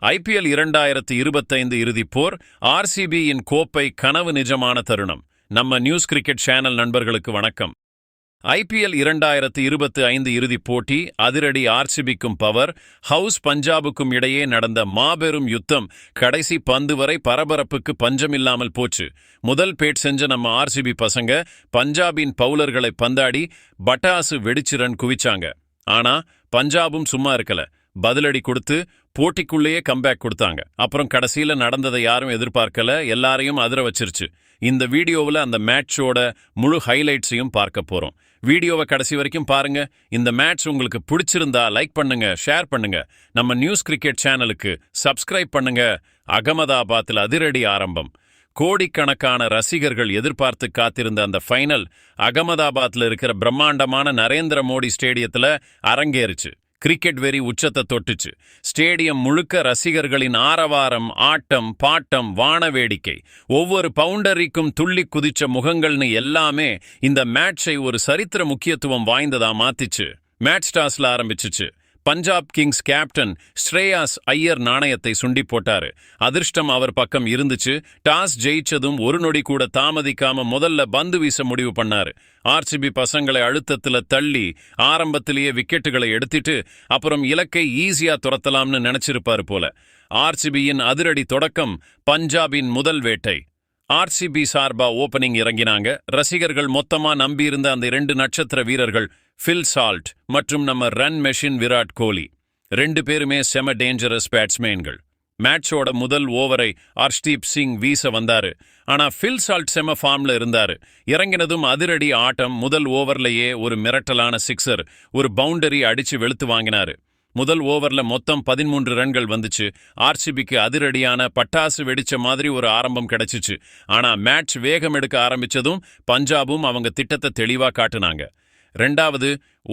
IPL 2025 இறுதிப் போர் RCBயின் கோப்பை கனவு நிஜமான தருணம். நம்ம நியூஸ் கிரிக்கெட் சேனல் நண்பர்களுக்கு வணக்கம். IPL 2025 இறுதிப் போட்டி அதிரடி RCBக்கும் பவர் ஹவுஸ் பஞ்சாபுக்கும் இடையே நடந்த மாபெரும் யுத்தம் கடைசி பந்து வரை பரபரப்புக்கு பஞ்சமில்லாமல் போச்சு. முதல் பேட் செஞ்ச நம்ம RCB பசங்க பஞ்சாபின் பவுலர்களை பந்தாடி பட்டாசு வெடிச்சு ரன் குவிச்சாங்க. ஆனா பஞ்சாபும் சும்மா இருக்கல, பதிலடி கொடுத்து போட்டிக்குள்ளேயே கம்பேக் கொடுத்தாங்க. அப்புறம் கடைசியில நடந்ததை யாரும் எதிர்பார்க்கல, எல்லாரையும் அதிர வச்சிருச்சு. இந்த வீடியோவில் அந்த மேட்சோட முழு ஹைலைட்ஸையும் பார்க்க போறோம். வீடியோவை கடைசி வரைக்கும் பாருங்க. இந்த மேட்ச் உங்களுக்கு பிடிச்சிருந்தா லைக் பண்ணுங்க, ஷேர் பண்ணுங்க. நம்ம நியூஸ் கிரிக்கெட் சேனலுக்கு சப்ஸ்கிரைப் பண்ணுங்க. அகமதாபாத்தில் அதிரடி ஆரம்பம். கோடிக்கணக்கான ரசிகர்கள் எதிர்பார்த்து காத்திருந்த அந்த ஃபைனல் அகமதாபாத்தில் இருக்கிற பிரம்மாண்டமான நரேந்திர மோடி ஸ்டேடியத்தில் அரங்கேறுச்சு. கிரிக்கெட் வெறி உச்சத்தை தொட்டுச்சு. ஸ்டேடியம் முழுக்க ரசிகர்களின் ஆரவாரம், ஆட்டம், பாட்டம், வானவேடிக்கை, ஒவ்வொரு பவுண்டரிக்கும் துள்ளி குதிச்ச முகங்கள்னு எல்லாமே இந்த மேட்சை ஒரு சரித்திர முக்கியத்துவம் வாய்ந்ததா மாத்திச்சு. மேட்ச் டாஸ்ல ஆரம்பிச்சிச்சு. பஞ்சாப் கிங்ஸ் கேப்டன் ஸ்ரேயாஸ் ஐயர் நாணயத்தை சுண்டி போட்டாரு. அதிர்ஷ்டம் அவர் பக்கம் இருந்துச்சு. டாஸ் ஜெயிச்சதும் ஒரு நொடி கூட தாமதிக்காம முதல்ல பந்து வீச முடிவு பண்ணாரு. RCB பசங்களை அழுத்தத்துல தள்ளி ஆரம்பத்திலேயே விக்கெட்டுகளை எடுத்துட்டு அப்புறம் இலக்கை ஈஸியா துரத்தலாம்னு நினைச்சிருப்பாரு போல. RCBயின் அதிரடி தொடக்கம் பஞ்சாபின் முதல் வேட்டை. RCB சார்பா ஓபனிங் இறங்கினாங்க. ரசிகர்கள் மொத்தமா நம்பியிருந்த அந்த 2 நட்சத்திர வீரர்கள் ஃபில் சால்ட் மற்றும் நம்ம ரன் மெஷின் விராட் கோலி, 2 பேருமே செம டேஞ்சரஸ் பேட்ஸ்மேன்கள். மேட்சோட முதல் ஓவரை ஹர்ஷ்தீப் சிங் வீச வந்தாரு. ஆனா ஃபில் சால்ட் செம ஃபார்ம்ல இருந்தாரு. இறங்கினதும் அதிரடி ஆட்டம். முதல் ஓவர்லயே ஒரு மிரட்டலான சிக்ஸர், ஒரு பவுண்டரி அடிச்சு வெளுத்து வாங்கினாரு. முதல் ஓவர்ல மொத்தம் 13 ரன்கள் வந்துச்சு. RCBக்கு அதிரடியான பட்டாசு வெடிச்ச மாதிரி ஒரு ஆரம்பம் கிடைச்சிச்சு. ஆனா மேட்ச் வேகம் எடுக்க ஆரம்பிச்சதும் பஞ்சாபும் அவங்க திட்டத்தை தெளிவா காட்டுனாங்க. 2வது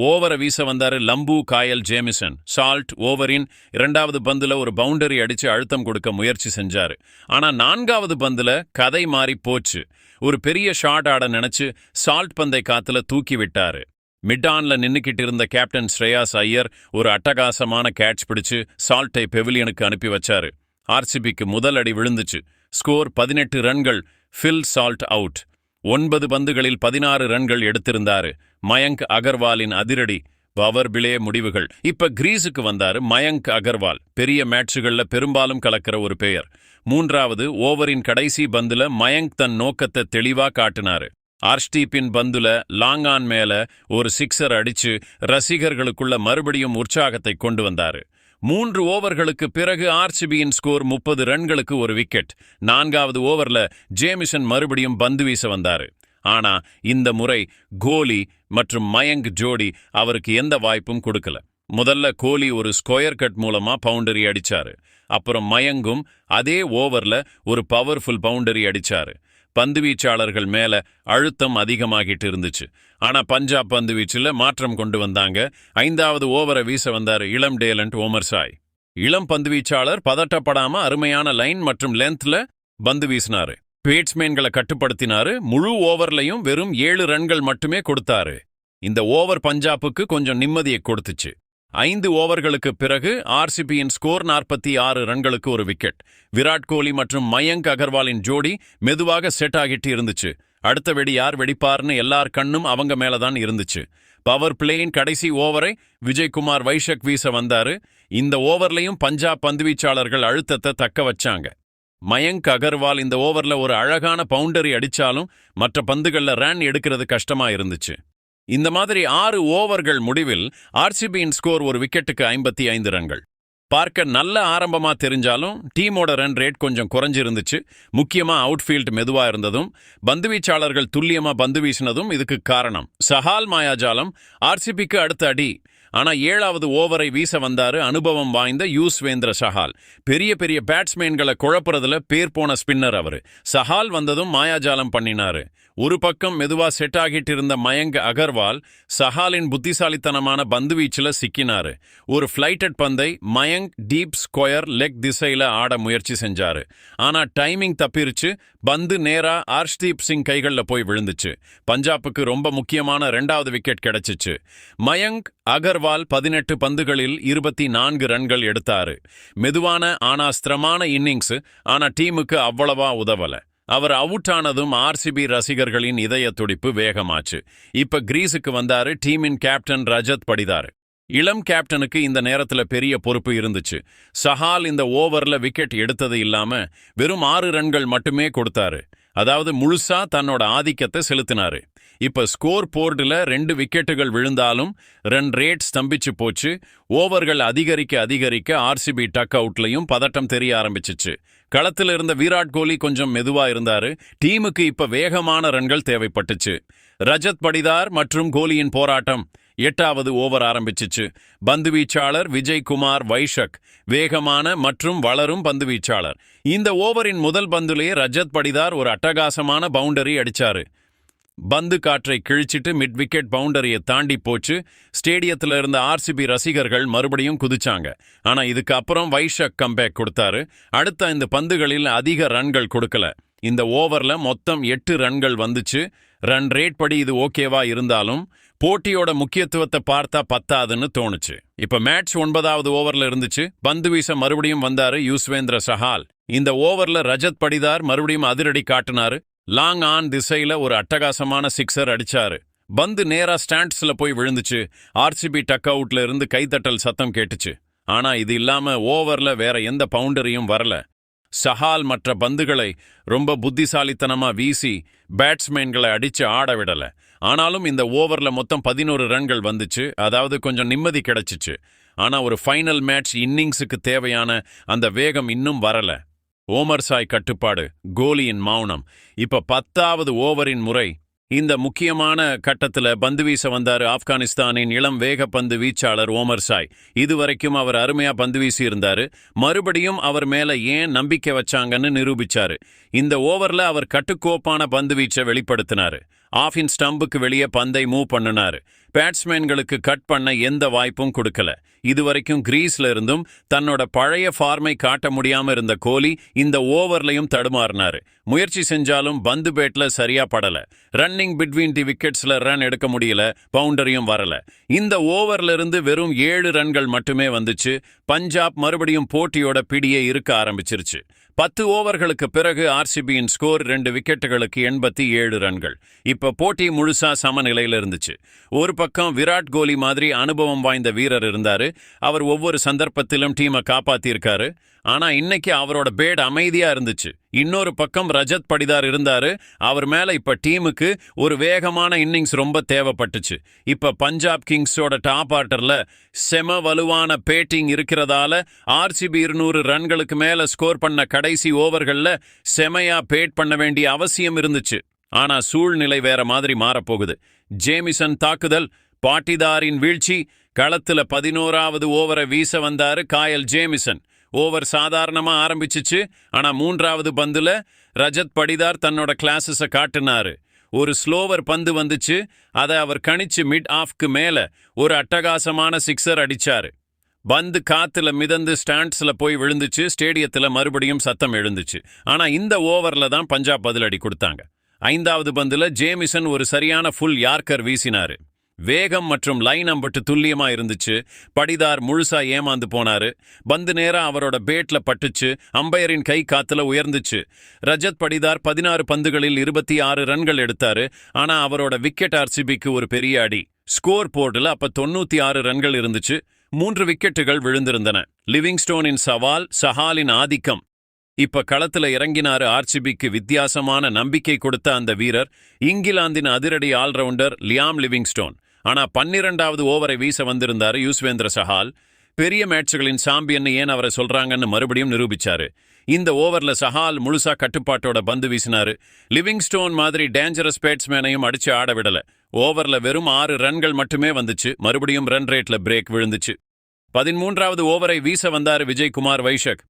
ஓவரை வீச வந்தாரு லம்பு காயல் ஜேமிசன். சால்ட் ஓவரின் 2வது பந்துல ஒரு பவுண்டரி அடிச்சு அழுத்தம் கொடுக்க முயற்சி செஞ்சாரு. ஆனா 4வது பந்துல கதை மாறி போச்சு. ஒரு பெரிய ஷாட் ஆட நினைச்சு சால்ட் பந்தை காத்துல தூக்கி விட்டாரு. மிட்டான்ல நின்னுக்கிட்டு இருந்த கேப்டன் ஸ்ரேயாஸ் ஐயர் ஒரு அட்டகாசமான கேட்ச் பிடிச்சு சால்ட்டை பெவிலியனுக்கு அனுப்பி வச்சாரு. RCBக்கு முதல் அடி விழுந்துச்சு. ஸ்கோர் 18 ரன்கள். Phil Salt out. 9 பந்துகளில் 16 ரன்கள் எடுத்திருந்தாரு. மயங்க் அகர்வாலின் அதிரடி பவர் பிளே முடிவுகள். இப்ப கிரீஸுக்கு வந்தாரு மயங்க் அகர்வால். பெரிய மேட்சுகள்ல பெரும்பாலும் கலக்கிற ஒரு பெயர். 3வது ஓவரின் கடைசி பந்துல மயங்க் தன் நோக்கத்தை தெளிவா காட்டினாரு. ஹர்ஷ்தீப்பின் பந்துல லாங் ஆன் மேல ஒரு சிக்ஸர் அடிச்சு ரசிகர்களுக்குள்ள மறுபடியும் உற்சாகத்தை கொண்டு வந்தாரு. 3 ஓவர்களுக்கு பிறகு RCBயின் ஸ்கோர் 30 ரன்களுக்கு ஒரு விக்கெட். 4வது ஓவர்ல ஜேமிசன் மறுபடியும் பந்து வீச வந்தாரு. ஆனா இந்த முறை கோலி மற்றும் மயங்க் ஜோடி அவருக்கு எந்த வாய்ப்பும் கொடுக்கல. முதல்ல கோலி ஒரு ஸ்கொயர் கட் மூலமா பவுண்டரி அடிச்சாரு. அப்புறம் மயங்கும் அதே ஓவர்ல ஒரு பவர்ஃபுல் பவுண்டரி அடிச்சாரு. பந்துவீச்சாளர்கள் மேல அழுத்தம் அதிகமாகிட்டு இருந்துச்சு. ஆனா பஞ்சாப் பந்துவீச்சில் மாற்றம் கொண்டு வந்தாங்க. 5வது ஓவரை வீச வந்தாரு இளம் டேலண்ட் ஓமர்சாய். இளம் பந்துவீச்சாளர் பதட்டப்படாம அருமையான லைன் மற்றும் லென்த்ல பந்து வீசினாரு. பேட்ஸ்மேன்களை கட்டுப்படுத்தினாரு. முழு ஓவர்லையும் வெறும் 7 ரன்கள் மட்டுமே கொடுத்தாரு. இந்த ஓவர் பஞ்சாப்புக்கு கொஞ்சம் நிம்மதியை கொடுத்துச்சு. 5 ஓவர்களுக்கு பிறகு RCBயின் ஸ்கோர் 46 ரன்களுக்கு ஒரு விக்கெட். விராட் கோலி மற்றும் மயங்க் அகர்வாலின் ஜோடி மெதுவாக செட் ஆகிட்டு இருந்துச்சு. அடுத்த வெடி யார் வெடிப்பார்னு எல்லார் கண்ணும் அவங்க மேலதான் இருந்துச்சு. பவர் பிளேயின் கடைசி ஓவரை விஜய்குமார் வைஷக் வீச வந்தாரு. இந்த ஓவர்லையும் பஞ்சாப் பந்துவீச்சாளர்கள் அழுத்தத்தை தக்க வச்சாங்க. மயங்க் அகர்வால் இந்த ஓவர்ல ஒரு அழகான பவுண்டரி அடிச்சாலும் மற்ற பந்துகள்ல ரன் எடுக்கிறது கஷ்டமா இருந்துச்சு. இந்த மாதிரி 6 ஓவர்கள் முடிவில் RCBயின் ஸ்கோர் ஒரு விக்கெட்டுக்கு 55 ரன்கள். பார்க்க நல்ல ஆரம்பமா தெரிஞ்சாலும் டீமோட ரன் ரேட் கொஞ்சம் குறைஞ்சிருந்துச்சு. முக்கியமா அவுட்ஃபீல்ட் மெதுவா இருந்ததும் பந்துவீச்சாளர்கள் துல்லியமா பந்து வீசினதும் இதுக்கு காரணம். சஹால் மாயாஜாலம் RCBக்கு அடுத்த அடி. ஆனா 7வது ஓவரை வீச வந்தாரு அனுபவம் வாய்ந்த யூஸ்வேந்திர சஹால். பெரிய பெரிய பேட்ஸ்மேன்களை குழப்புறதுல பேர் போன ஸ்பின்னர் அவரு. சஹால் வந்ததும் மாயாஜாலம் பண்ணினாரு. ஒரு பக்கம் மெதுவா செட் ஆகிட்டு இருந்த மயங்க் அகர்வால் சஹாலின் புத்திசாலித்தனமான பந்து வீச்சில் சிக்கினாரு. ஒரு ஃபிளைட்டட் பந்தை மயங்க் டீப் ஸ்கொயர் லெக் திசையில ஆட முயற்சி செஞ்சாரு. ஆனா டைமிங் தப்பிருச்சு. பந்து நேரா ஹர்ஷ்தீப் சிங் கைகள்ல போய் விழுந்துச்சு. பஞ்சாப்புக்கு ரொம்ப முக்கியமான 2வது விக்கெட் கிடைச்சிச்சு. மயங்க் அகர்வால் 18 பந்துகளில் 24 ரன்கள் எடுத்தாரு. மெதுவான ஆனா ஸ்திரமான இன்னிங்ஸ், ஆனா டீமுக்கு அவ்வளவா உதவல. அவர் அவுட் ஆனதும் ஆர்சிபி ரசிகர்களின் இதய துடிப்பு வேகமாச்சு. இப்ப கிரீஸுக்கு வந்தாரு டீமின் கேப்டன் ரஜத் படிதார். இளம் கேப்டனுக்கு இந்த நேரத்துல பெரிய பொறுப்பு இருந்துச்சு. சஹால் இந்த ஓவர்ல விக்கெட் எடுத்தது இல்லாம வெறும் 6 ரன்கள் மட்டுமே கொடுத்தாரு. அதாவது முழுசா தன்னோட ஆதிக்கத்தை செலுத்தினாரு. இப்ப ஸ்கோர் போர்டுல 2 விக்கெட்டுகள் விழுந்தாலும் ரன் ரேட் ஸ்தம்பிச்சு போச்சு. ஓவர்கள் அதிகரிக்க அதிகரிக்க ஆர்சிபி டக் அவுட்லையும் பதட்டம் தெரிய ஆரம்பிச்சிச்சு. களத்தில் இருந்த விராட் கோலி கொஞ்சம் மெதுவா இருந்தாரு. டீமுக்கு இப்ப வேகமான ரன்கள் தேவைப்பட்டுச்சு. ரஜத் படிதார் மற்றும் கோலியின் போராட்டம். 8வது ஓவர் ஆரம்பிச்சிச்சு. பந்துவீச்சாளர் விஜய்குமார் வைஷக் வேகமான மற்றும் வளரும் பந்துவீச்சாளர். இந்த ஓவரின் முதல் பந்துலேயே ரஜத் படிதார் ஒரு அட்டகாசமான பவுண்டரி அடிச்சாரு. பந்து காற்றை கிழிச்சிட்டு மிட் விக்கெட் பவுண்டரியை தாண்டி போச்சு. ஸ்டேடியத்தில் இருந்த ஆர்சிபி ரசிகர்கள் மறுபடியும் குதிச்சாங்க. ஆனா இதுக்கு அப்புறம் வைஷக் கம்பேக் கொடுத்தாரு. அடுத்த 5 பந்துகளில் அதிக ரன்கள் கொடுக்கல. இந்த ஓவர்ல மொத்தம் 8 ரன்கள் வந்துச்சு. ரன் ரேட் படி இது ஓகேவா இருந்தாலும் போட்டியோட முக்கியத்துவத்தை பார்த்தா பத்தாதுன்னு தோணுச்சு. இப்ப மேட்ச் 9வது ஓவர்ல இருந்துச்சு. பந்து வீச மறுபடியும் வந்தாரு யுஸ்வேந்திர சஹால். இந்த ஓவர்ல ரஜத் படிதார் மறுபடியும் அதிரடி காட்டினாரு. லாங் ஆன் திசையில ஒரு அட்டகாசமான சிக்ஸர் அடிச்சாரு. பந்து நேரா ஸ்டாண்ட்ஸ்ல போய் விழுந்துச்சு. ஆர்சிபி டக் அவுட்ல இருந்து கைத்தட்டல் சத்தம் கேட்டுச்சு. ஆனா இது இல்லாம ஓவர்ல வேற எந்த பவுண்டரியும் வரல. சஹால் மற்ற பந்துகளை ரொம்ப புத்திசாலித்தனமா வீசி பேட்ஸ்மேன்களை அடிச்சு ஆட விடல. ஆனாலும் இந்த ஓவர்ல மொத்தம் 11 ரன்கள் வந்துச்சு. அதாவது கொஞ்சம் நிம்மதி கிடைச்சிச்சு. ஆனா ஒரு ஃபைனல் மேட்ச் இன்னிங்ஸுக்கு தேவையான அந்த வேகம் இன்னும் வரல. ஓமர்சாய் கட்டுப்பாடு, கோலியின் மௌனம். இப்ப 10வது ஓவரின் முறை. இந்த முக்கியமான கட்டத்துல பந்து வீச வந்தாரு ஆப்கானிஸ்தானின் இளம் வேகப்பந்து வீச்சாளர் ஓமர்சாய். இதுவரைக்கும் அவர் அருமையா பந்து வீசி இருந்தாரு. மறுபடியும் அவர் மேல ஏன் நம்பிக்கை வச்சாங்கன்னு நிரூபிச்சாரு. இந்த ஓவர்ல அவர் கட்டுக்கோப்பான பந்து வீச்சை வெளிப்படுத்தினாரு. ஆஃபின் ஸ்டம்புக்கு வெளியே பந்தை மூவ் பண்ணினாரு. பேட்ஸ்மேன்களுக்கு கட் பண்ண எந்த வாய்ப்பும் கொடுக்கல. இதுவரைக்கும் கிரீஸ்ல இருந்தும் தன்னோட பழைய ஃபார்மை காட்ட முடியாம இருந்த கோலி இந்த ஓவர்லையும் தடுமாறினாரு. முயற்சி செஞ்சாலும் பந்து பேட்ல சரியா படல. ரன்னிங் பிட்வீன் தி விக்கெட்ஸ்ல ரன் எடுக்க முடியல. பவுண்டரியும் வரல. இந்த ஓவர்ல இருந்து வெறும் 7 ரன்கள் மட்டுமே வந்துச்சு. பஞ்சாப் மறுபடியும் போட்டியோட பிடியே இருக்க ஆரம்பிச்சிருச்சு. 10 ஓவர்களுக்கு பிறகு ஆர்சிபியின் ஸ்கோர் 2 விக்கெட்டுகளுக்கு 87 ரன்கள். இப்ப போட்டி முழுசா சமநிலையில இருந்துச்சு. ஒரு பக்கம் விராட் கோலி மாதிரி அனுபவம் வாய்ந்த வீரர் இருந்தாரு. அவர் ஒவ்வொரு சந்தர்ப்பத்திலும் டீமை காப்பாத்திருக்காரு. ஆனா இன்னைக்கு அவரோட பேட் அமைதியா இருந்துச்சு. இன்னொரு பக்கம் ரஜத் படிதார் இருந்தாரு. அவர் மேல இப்ப டீமுக்கு ஒரு வேகமான இன்னிங்ஸ் ரொம்ப தேவைப்பட்டுச்சு. இப்ப பஞ்சாப் கிங்ஸோட டாப் ஆர்டர்ல செம வலுவான பேட்டிங் இருக்கிறதால ஆர்சிபி 200 ரன்களுக்கு மேல ஸ்கோர் பண்ண கடைசி ஓவர்கள்ல செமையா பேட் பண்ண வேண்டிய அவசியம் இருந்துச்சு. ஆனா சூழ்நிலை வேற மாதிரி மாறப்போகுது. ஜேமிசன் தாக்குதல், பாட்டிதாரின் வீழ்ச்சி. களத்துல 11வது ஓவரை வீச வந்தாரு காயல் ஜேமிசன். ஓவர் சாதாரணமா ஆரம்பிச்சிச்சு. ஆனா 3வது பந்துல ரஜத் படிதார் தன்னோட கிளாஸஸ காட்டினாரு. ஒரு ஸ்லோவர் பந்து வந்துச்சு. அதை அவர் கணிச்சு மிட் ஆஃப்க்கு மேல ஒரு அட்டகாசமான சிக்ஸர் அடிச்சாரு. பந்து காத்துல மிதந்து ஸ்டாண்ட்ஸ்ல போய் விழுந்துச்சு. ஸ்டேடியத்துல மறுபடியும் சத்தம் எழுந்துச்சு. ஆனா இந்த ஓவர்ல தான் பஞ்சாப் பதிலடி கொடுத்தாங்க. 5வது பந்துல ஜேமிசன் ஒரு சரியான ஃபுல் யார்க்கர் வீசினாரு. வேகம் மற்றும் லைன் அம்பட்டு துல்லியமா இருந்துச்சு. படிதார் முழுசா ஏமாந்து போனாரு. பந்து நேரா அவரோட பேட்ல பட்டுச்சு. அம்பையரின் கை காத்துல உயர்ந்துச்சு. ரஜத் படிதார் 16 பந்துகளில் 26 ரன்கள் எடுத்தாரு. ஆனா அவரோட விக்கெட் ஆர்சிபிக்கு ஒரு பெரிய அடி. ஸ்கோர் போர்டுல அப்ப 96 ரன்கள் இருந்துச்சு. 3 விக்கெட்டுகள் விழுந்திருந்தன. லிவிங்ஸ்டோனின் சவால், சஹாலின் ஆதிக்கம். இப்ப களத்துல இறங்கினாரு ஆர்சிபிக்கு வித்தியாசமான நம்பிக்கை கொடுத்த அந்த வீரர், இங்கிலாந்தின் அதிரடி ஆல்ரவுண்டர் லியாம் லிவிங்ஸ்டோன். ஆனா 12வது ஓவரை வீச வந்திருந்தாரு யுஸ்வேந்திர சஹால். பெரிய மேட்சுகளின் சாம்பியன் ஏன் அவரை சொல்றாங்கன்னு மறுபடியும் நிரூபிச்சாரு. இந்த ஓவர்ல சஹால் முழுசா கட்டுப்பாட்டோட பந்து வீசினாரு. லிவிங்ஸ்டோன் மாதிரி டேஞ்சரஸ் பேட்ஸ்மேனையும் அடிச்சு ஆட விடல. ஓவர்ல வெறும் 6 ரன்கள் மட்டுமே வந்துச்சு. மறுபடியும் ரன் ரேட்ல பிரேக் விழுந்துச்சு. 13வது ஓவரை வீச வந்தாரு விஜய்குமார் வைஷக்.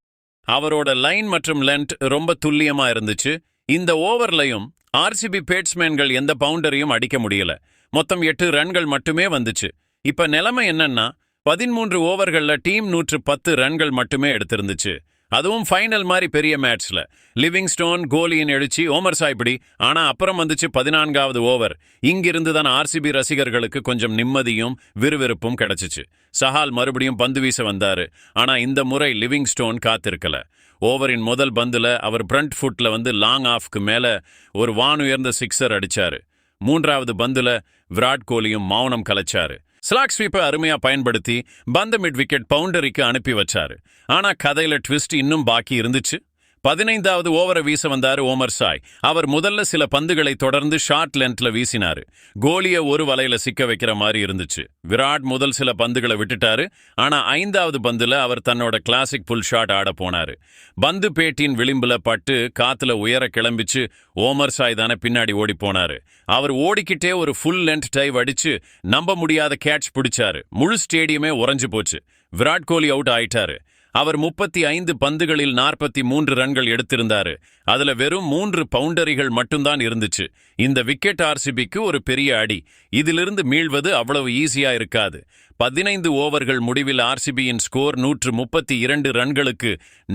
அவரோட லைன் மற்றும் லென்த் ரொம்ப துல்லியமா இருந்துச்சு. இந்த ஓவர்லையும் ஆர்சிபி பேட்ஸ்மேன்கள் எந்த பவுண்டரியும் அடிக்க முடியல. மொத்தம் 8 ரன்கள் மட்டுமே வந்துச்சு. இப்ப நிலைமை என்னன்னா 13 ஓவர்கள்ல டீம் 110 ரன்கள் மட்டுமே எடுத்திருந்துச்சு. அதுவும் ஃபைனல் மாதிரி பெரிய மேட்ச்ல. லிவிங்ஸ்டோன் கோலியின் எழுச்சி ஓமர் சாய்பிடி. ஆனா அப்புறம் வந்துச்சு 14வது ஓவர். இங்கிருந்து தான் ஆர்சிபி ரசிகர்களுக்கு கொஞ்சம் நிம்மதியும் விறுவிறுப்பும் கிடைச்சிச்சு. சஹால் மறுபடியும் பந்து வீச வந்தாரு. ஆனா இந்த முறை லிவிங்ஸ்டோன் காத்திருக்கல. ஓவரின் முதல் பந்துல அவர் பிரண்ட் ஃபுட்ல லாங் ஆஃப்க்கு மேல ஒரு வானுயர்ந்த சிக்ஸர் அடிச்சாரு. 3வது பந்துல விராட் கோலியும் மௌனம் கலைச்சாரு. ஸ்லாக் ஸ்வீப்பை அருமையா பயன்படுத்தி பந்த மிட் விக்கெட் பவுண்டரிக்கு அனுப்பி வச்சாரு. ஆனா கதையில ட்விஸ்ட் இன்னும் பாக்கி இருந்துச்சு. 15வது ஓவரை வீச வந்தாரு ஓமர் சாய். அவர் முதல்ல சில பந்துகளை தொடர்ந்து ஷார்ட் லென்த்ல வீசினாரு. கோலிய ஒரு வலையில சிக்க வைக்கிற மாதிரி இருந்துச்சு. விராட் முதல் சில பந்துகளை விட்டுட்டாரு. ஆனா 5வது பந்துல அவர் தன்னோட கிளாசிக் புல் ஷாட் ஆட போனாரு. பந்து பேட்டின் விளிம்புல பட்டு காத்துல உயர கிளம்பிச்சு. ஓமர் சாய் தானே பின்னாடி ஓடி போனாரு. அவர் ஓடிக்கிட்டே ஒரு ஃபுல் லென்த் டைவ் அடிச்சு நம்ப முடியாத கேட்ச் பிடிச்சாரு. முழு ஸ்டேடியமே உறைஞ்சு போச்சு. விராட் கோலி அவுட் ஆயிட்டாரு. அவர் 35 பந்துகளில் 43 ரன்கள் எடுத்திருந்தாரு. அதுல வெறும் 3 பவுண்டரிகள் மட்டும்தான் இருந்துச்சு. இந்த விக்கெட் ஆர்சிபிக்கு ஒரு பெரிய அடி. இதிலிருந்து மீள்வது அவ்வளவு ஈஸியா இருக்காது. 15 ஓவர்கள் முடிவில் ஆர்சிபியின் ஸ்கோர் 132 ரன்களுக்கு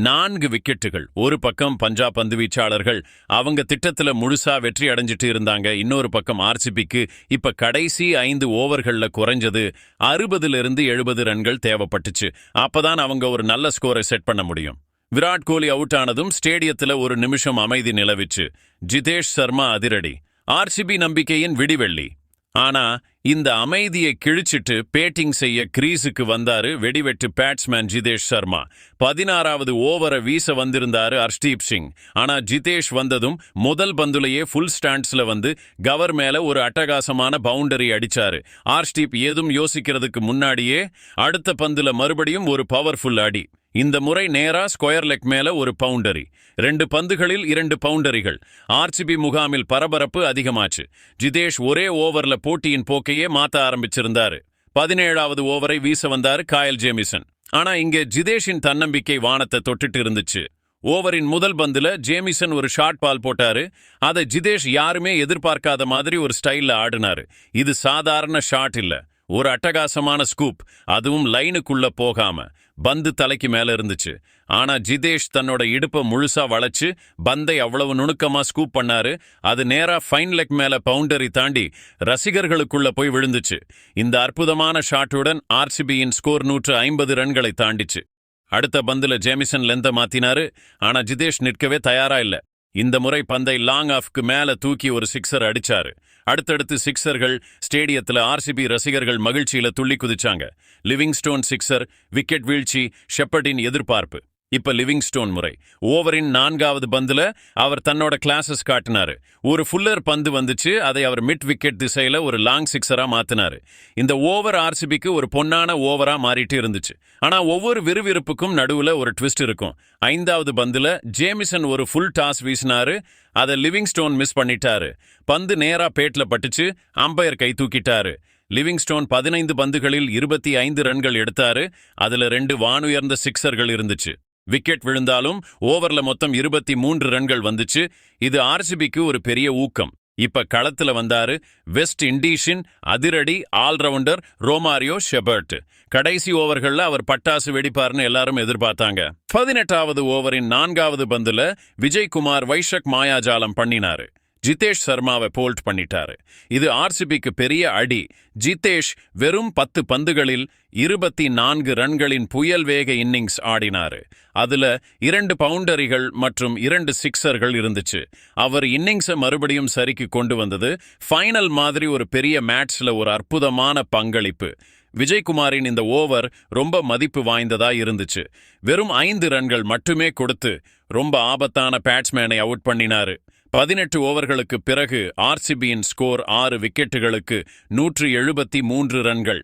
4 விக்கெட்டுகள். ஒரு பக்கம் பஞ்சாப் பந்துவீச்சாளர்கள் அவங்க திட்டத்துல முழுசா வெற்றி அடைஞ்சிட்டு இருந்தாங்க. இன்னொரு பக்கம் ஆர்சிபிக்கு இப்ப கடைசி 5 ஓவர்கள்ல குறைஞ்சது 60-70 ரன்கள் தேவைப்பட்டுச்சு. அப்பதான் அவங்க ஒரு நல்ல ஸ்கோரை செட் பண்ண முடியும். விராட் கோலி அவுட் ஆனதும் ஸ்டேடியத்துல ஒரு நிமிஷம் அமைதி நிலவிச்சு. ஜிதேஷ் சர்மா அதிரடி. ஆர்சிபி நம்பிக்கையின் விடிவெள்ளி. ஆனா இந்த அமைதியை கிழிச்சிட்டு பேட்டிங் செய்ய கிரீஸுக்கு வந்தாரு வெடிவெட்டு பேட்ஸ்மேன் ஜிதேஷ் சர்மா. 16வது ஓவரை வீச வந்திருந்தாரு ஹர்ஷ்தீப் சிங். ஆனா ஜிதேஷ் வந்ததும் முதல் பந்துலையே ஃபுல் ஸ்டாண்ட்ஸ்ல கவர் மேல ஒரு அட்டகாசமான பவுண்டரி அடிச்சாரு. ஹர்ஷ்தீப் ஏதும் யோசிக்கிறதுக்கு முன்னாடியே அடுத்த பந்துல மறுபடியும் ஒரு பவர்ஃபுல் அடி. இந்த முறை நேரா ஸ்கொயர் லெக் மேல ஒரு பவுண்டரி. 2 பந்துகளில் 2 பவுண்டரிகள். ஆர்சிபி முகாமில் பரபரப்பு அதிகமாச்சு. ஜிதேஷ் ஒரே ஓவர்ல போட்டியின் போக்கையே மாத்த ஆரம்பிச்சிருந்தாரு. 17வது ஓவரை வீச வந்தாரு காயல் ஜேமிசன். ஆனா இங்கே ஜிதேஷின் தன்னம்பிக்கை வானத்தை தொட்டுட்டு இருந்துச்சு. ஓவரின் முதல் பந்துல ஜேமிசன் ஒரு ஷார்ட் பால் போட்டாரு. அதை ஜிதேஷ் யாருமே எதிர்பார்க்காத மாதிரி ஒரு ஸ்டைல்ல ஆடினாரு. இது சாதாரண ஷாட் இல்ல, ஒரு அட்டகாசமான ஸ்கூப். அதுவும் லைனுக்குள்ள போகாம பந்து தலைக்கு மேல இருந்துச்சு. ஆனா ஜிதேஷ் தன்னோட இடுப்பை முழுசா வளைச்சு பந்தை அவ்வளவு நுணுக்கமா ஸ்கூப் பண்ணாரு. அது நேரா ஃபைன் லெக் மேல பவுண்டரி தாண்டி ரசிகர்களுக்குள்ள போய் விழுந்துச்சு. இந்த அற்புதமான ஷாட்டுடன் ஆர்சிபியின் ஸ்கோர் 150 ரன்களை தாண்டிச்சு. அடுத்த பந்துல ஜேமிசன் லெந்த மாத்தினாரு. ஆனா ஜிதேஷ் நிற்கவே தயாரா இல்ல. இந்த முறை பந்தை லாங் ஆஃப்க்கு மேல தூக்கி ஒரு சிக்ஸர் அடிச்சாரு. அடுத்தடுத்து சிக்ஸர்கள். ஸ்டேடியத்துல ஆர்சிபி ரசிகர்கள் மகிழ்ச்சியில துள்ளி குதிச்சாங்க. லிவிங்ஸ்டோன் சிக்ஸர், விக்கெட் வீழ்ச்சி, ஷெப்பர்டின் எதிர்பார்ப்பு. இப்ப லிவிங்ஸ்டோன் முறை. ஓவரின் 4வது பந்துல அவர் தன்னோட கிளாஸஸ் காட்டினாரு. ஒரு ஃபுல்லர் பந்து வந்துச்சு. அதை அவர் மிட் விக்கெட் திசையில ஒரு லாங் சிக்ஸரா மாத்தினாரு. இந்த ஓவர் ஆர்சிபிக்கு ஒரு பொன்னான ஓவரா மாறிட்டு இருந்துச்சு. ஆனா ஒவ்வொரு விறுவிறுப்புக்கும் நடுவுல ஒரு ட்விஸ்ட் இருக்கும். 5வது பந்துல ஜேமிசன் ஒரு ஃபுல் டாஸ் வீசினாரு. அதை லிவிங்ஸ்டோன் மிஸ் பண்ணிட்டாரு. பந்து நேரா பேட்ல பட்டுச்சு. அம்பையர் கை தூக்கிட்டாரு. லிவிங்ஸ்டோன் 15 பந்துகளில் 25 ரன்கள் எடுத்தாரு. அதுல 2 வானுயர்ந்த சிக்ஸர்கள் இருந்துச்சு. விக்கெட் விழுந்தாலும் ஓவர்ல மொத்தம் 23 ரன்கள் வந்துச்சு. இது ஆர்சிபிக்கு ஒரு பெரிய ஊக்கம். இப்ப களத்துல வந்தாரு வெஸ்ட் இண்டீஸின் அதிரடி ஆல்ரவுண்டர் ரோமாரியோ ஷெபர்ட். கடைசி ஓவர்கள்ல அவர் பட்டாசு வெடிப்பார்னு எல்லாரும் எதிர்பார்த்தாங்க. 18வது ஓவரின் 4வது பந்துல விஜய்குமார் வைஷக் மாயாஜாலம் பண்ணினாரு. ஜிதேஷ் சர்மாவை போல்ட் பண்ணிட்டாரு. இது ஆர்சிபிக்கு பெரிய அடி. ஜிதேஷ் வெறும் 10 பந்துகளில் 24 ரன்களின் புயல் வேக இன்னிங்ஸ் ஆடினாரு. அதுல 2 பவுண்டரிகள் மற்றும் 2 சிக்ஸர்கள் இருந்துச்சு. அவர் இன்னிங்ஸை மறுபடியும் சரிக்கு கொண்டு வந்தது ஃபைனல் மாதிரி ஒரு பெரிய மேட்ச்ல ஒரு அற்புதமான பங்களிப்பு. விஜய்குமாரின் இந்த ஓவர் ரொம்ப மதிப்பு வாய்ந்ததா இருந்துச்சு. வெறும் 5 ரன்கள் மட்டுமே கொடுத்து ரொம்ப ஆபத்தான பேட்ஸ்மேனை அவுட் பண்ணினாரு. 18 ஓவர்களுக்கு பிறகு ஆர்சிபியின் ஸ்கோர் 6 விக்கெட்டுகளுக்கு 173 ரன்கள்.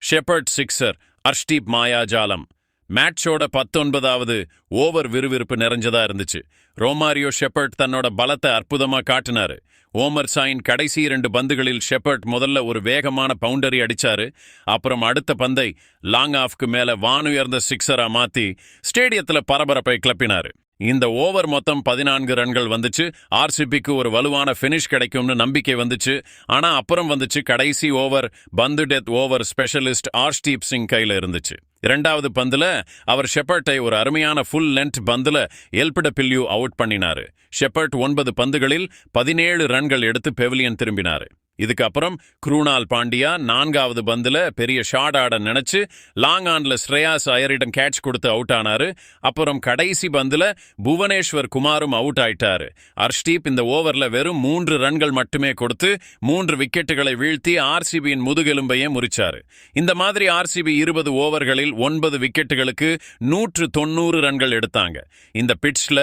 ஷெப்பர்ட் சிக்ஸர், ஹர்ஷ்தீப் மாயாஜாலம். மேட்சோட 19வது ஓவர் விறுவிறுப்பு நிறைஞ்சதா இருந்துச்சு. ரோமாரியோ ஷெப்பர்ட் தன்னோட பலத்தை அற்புதமா காட்டினாரு. ஓமர் சாயின் கடைசி 2 பந்துகளில் ஷெப்பர்ட் முதல்ல ஒரு வேகமான பவுண்டரி அடிச்சாரு. அப்புறம் அடுத்த பந்தை லாங் ஆஃப்க்கு மேல வானுயர்ந்த சிக்ஸரா மாத்தி ஸ்டேடியத்துல பரபரப்பை கிளப்பினாரு. இந்த ஓவர் மொத்தம் 14 ரன்கள் வந்துச்சு. ஆர்சிபிக்கு ஒரு வலுவான ஃபினிஷ் கிடைக்கும்னு நம்பிக்கை வந்துச்சு. ஆனா அப்புறம் வந்துச்சு கடைசி ஓவர். பந்து டெத் ஓவர் ஸ்பெஷலிஸ்ட் ஆர்ஷ்தீப் சிங் கையில இருந்துச்சு. இரண்டாவது பந்துல அவர் ஷெப்பர்ட்டை ஒரு அருமையான ஃபுல் லென்த் பந்துல எல்பிடபிள்யூ அவுட் பண்ணினாரு. ஷெப்பர்ட் 9 பந்துகளில் 17 ரன்கள் எடுத்து பெவிலியன் திரும்பினாரு. இதுக்கப்புறம் குருணால் பாண்டியா 4வது பந்துல பெரிய ஷாட் ஆட நினைச்சு லாங் ஆன்ல ஸ்ரேயாஸ் ஐயரிடம் கேட்ச் கொடுத்து அவுட் ஆனாரு. அப்புறம் கடைசி பந்துல புவனேஸ்வர் குமாரும் அவுட் ஆயிட்டாரு. அர்ஷ்தீப் இந்த ஓவர்ல வெறும் 3 ரன்கள் மட்டுமே கொடுத்து 3 விக்கெட்டுகளை வீழ்த்தி ஆர்சிபியின் முதுகெலும்பையே முறிச்சாரு. இந்த மாதிரி ஆர்சிபி 20 ஓவர்களில் 9 விக்கெட்டுகளுக்கு 190 ரன்கள் எடுத்தாங்க. இந்த பிட்ச்ல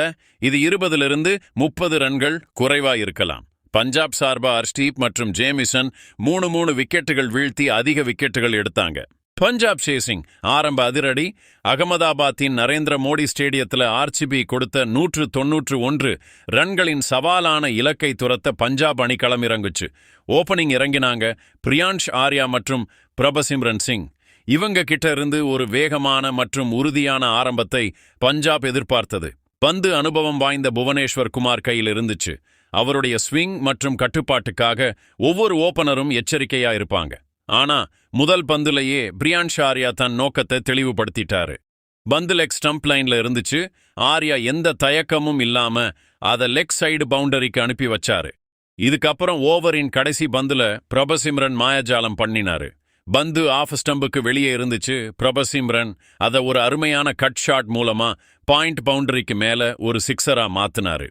இது 20லிருந்து 30 ரன்கள் குறைவா இருக்கலாம். பஞ்சாப் சார்பா அர்ஷ்தீப் மற்றும் ஜேமிசன் 3 விக்கெட்டுகள் வீழ்த்தி அதிக விக்கெட்டுகள் எடுத்தாங்க. பஞ்சாப் சேசிங் ஆரம்ப அதிரடி. அகமதாபாத்தின் நரேந்திர மோடி ஸ்டேடியத்தில் ஆர்சிபி கொடுத்த 191 ரன்களின் சவாலான இலக்கை துரத்த பஞ்சாப் அணி களமிறங்குச்சு. ஓபனிங் இறங்கினாங்க பிரியான்ஷ் ஆர்யா மற்றும் பிரபசிம்ரன் சிங். இவங்க கிட்ட இருந்து ஒரு வேகமான மற்றும் உறுதியான ஆரம்பத்தை பஞ்சாப் எதிர்பார்த்தது. பந்து அனுபவம் வாய்ந்த புவனேஸ்வர் குமார் கையில் இருந்துச்சு. அவருடைய ஸ்விங் மற்றும் கட்டுப்பாட்டுக்காக ஒவ்வொரு ஓபனரும் எச்சரிக்கையா இருப்பாங்க. ஆனா முதல் பந்துலேயே பிரியான்ஷ் ஆர்யா தன் நோக்கத்தை தெளிவுபடுத்திட்டாரு. பந்து லெக் ஸ்டம்ப் லைன்ல இருந்துச்சு. ஆர்யா எந்த தயக்கமும் இல்லாம அதை லெக் சைடு பவுண்டரிக்கு அனுப்பி வச்சாரு. இதுக்கப்புறம் ஓவரின் கடைசி பந்துல பிரபசிம்ரன் மாயாஜாலம் பண்ணினாரு. பந்து ஆஃப் ஸ்டம்புக்கு வெளியே இருந்துச்சு. பிரபசிம்ரன் அதை ஒரு அருமையான கட் ஷாட் மூலமா பாயிண்ட் பவுண்டரிக்கு மேல ஒரு சிக்ஸரா மாத்தினாரு.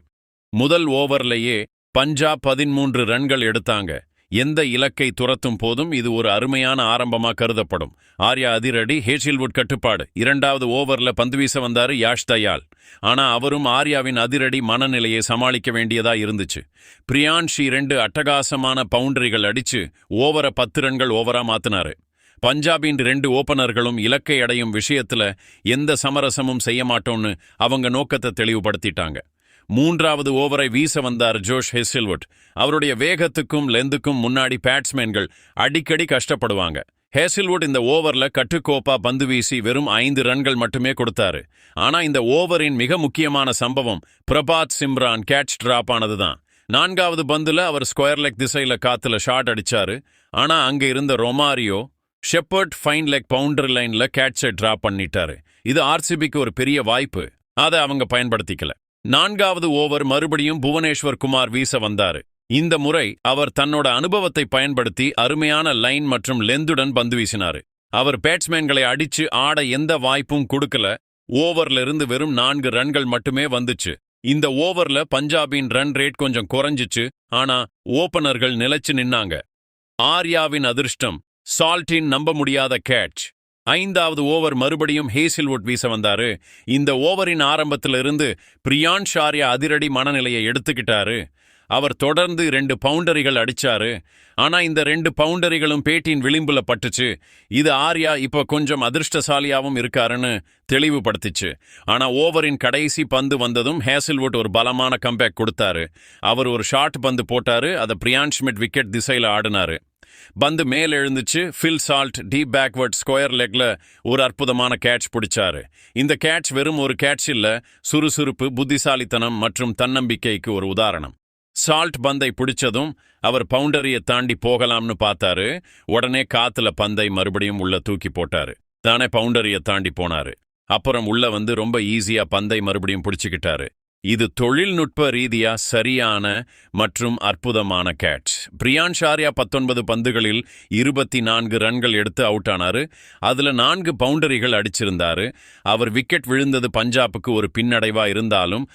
முதல் ஓவர்லேயே பஞ்சாப் 13 ரன்கள் எடுத்தாங்க. எந்த இலக்கை துரத்தும் போதும் இது ஒரு அருமையான ஆரம்பமா கருதப்படும். ஆர்யா அதிரடி, ஹேசில்வுட் கட்டுப்பாடு. 2வது ஓவர்ல பந்து வீச வந்தாரு யாஷ் தயால். ஆனா அவரும் ஆர்யாவின் அதிரடி மனநிலையை சமாளிக்க வேண்டியதா இருந்துச்சு. பிரியான்ஷ் 2 அட்டகாசமான பவுண்டரிகள் அடிச்சு ஓவரை 10 ரன்கள் ஓவரா மாத்தினாரு. பஞ்சாபின் 2 ஓபனர்களும் இலக்கை அடையும் விஷயத்துல எந்த சமரசமும் செய்ய மாட்டோம்னு அவங்க நோக்கத்தை தெளிவுபடுத்திட்டாங்க. 3வது ஓவரை வீச வந்தார் ஜோஷ் ஹேசில்வுட். அவருடைய வேகத்துக்கும் லெந்துக்கும் முன்னாடி பேட்ஸ்மேன்கள் அடிக்கடி கஷ்டப்படுவாங்க. ஹேசில்வுட் இந்த ஓவர்ல கட்டுக்கோப்பா பந்து வீசி வெறும் 5 ரன்கள் மட்டுமே கொடுத்தாரு. ஆனா இந்த ஓவரின் மிக முக்கியமான சம்பவம் பிரபாத் சிம்ரான் கேட்ச் டிராப் ஆனதுதான். 4வது பந்துல அவர் ஸ்கொயர் லெக் திசையில காத்துல ஷாட் அடிச்சாரு. ஆனா அங்க இருந்த Romario shepherd fine leg boundary லைன்ல கேட்சை டிராப் பண்ணிட்டாரு. இது ஆர்சிபிக்கு ஒரு பெரிய வாய்ப்பு. அதை அவங்க பயன்படுத்திக்கல. 4வது ஓவர் மறுபடியும் புவனேஸ்வர் குமார் வீச வந்தாரு. இந்த முறை அவர் தன்னோட அனுபவத்தை பயன்படுத்தி அருமையான லைன் மற்றும் லெந்துடன் பந்து வீசினாரு. அவர் பேட்ஸ்மேன்களை அடிச்சு ஆட எந்த வாய்ப்பும் கொடுக்கல. ஓவர்ல இருந்து வெறும் 4 ரன்கள் மட்டுமே வந்துச்சு. இந்த ஓவர்ல பஞ்சாபின் ரன் ரேட் கொஞ்சம் குறைஞ்சிச்சு. ஆனா ஓபனர்கள் நிலைச்சு நின்னாங்க. ஆர்யாவின் அதிர்ஷ்டம், சால்ட்டின் நம்ப முடியாத கேட்ச். 5வது ஓவர் மறுபடியும் ஹேசில்வுட் வீச வந்தாரு. இந்த ஓவரின் ஆரம்பத்திலிருந்து பிரியான்ஷ் ஆர்யா அதிரடி மனநிலையை எடுத்துக்கிட்டாரு. அவர் தொடர்ந்து 2 பவுண்டரிகள் அடிச்சாரு. ஆனா இந்த 2 பவுண்டரிகளும் பேட்டின் விளிம்புல பட்டுச்சு. இது ஆர்யா இப்ப கொஞ்சம் அதிர்ஷ்டசாலியாவும் இருக்காருன்னு தெளிவுபடுத்திச்சு. ஆனா ஓவரின் கடைசி பந்து வந்ததும் ஹேசில்வுட் ஒரு பலமான கம்பேக் கொடுத்தாரு. அவர் ஒரு ஷார்ட் பந்து போட்டாரு. அதை பிரியான்ஷ் மிட் விக்கெட் திசையில ஆடினாரு. பந்து மேல் எழுந்துச்சு. Phil Salt deep backward square லெக்ல ஒரு அற்புதமான கேட்ச் பிடிச்சாரு. இந்த கேட்ச் வெறும் ஒரு கேட்ச் இல்ல, சுறுசுறுப்பு, புத்திசாலித்தனம் மற்றும் தன்னம்பிக்கைக்கு ஒரு உதாரணம். சால்ட் பந்தை பிடிச்சதும் அவர் பவுண்டரியை தாண்டி போகலாம்னு பார்த்தாரு. உடனே காத்துல பந்தை மறுபடியும் உள்ள தூக்கி போட்டாரு. தானே பவுண்டரியை தாண்டி போனாரு. அப்புறம் உள்ள வந்து ரொம்ப ஈஸியா பந்தை மறுபடியும் பிடிச்சுக்கிட்டாரு. இது தொழில்நுட்ப ரீதியா சரியான மற்றும் அற்புதமான கேட்ச். பிரியான்ஷ் ஆர்யா 19 பந்துகளில் 24 ரன்கள் எடுத்து அவுட் ஆனாரு. அதுல 4 பவுண்டரிகள் அடிச்சிருந்தாரு. அவர் விக்கெட் விழுந்தது பஞ்சாபுக்கு ஒரு பின்னடைவா இருந்தாலும்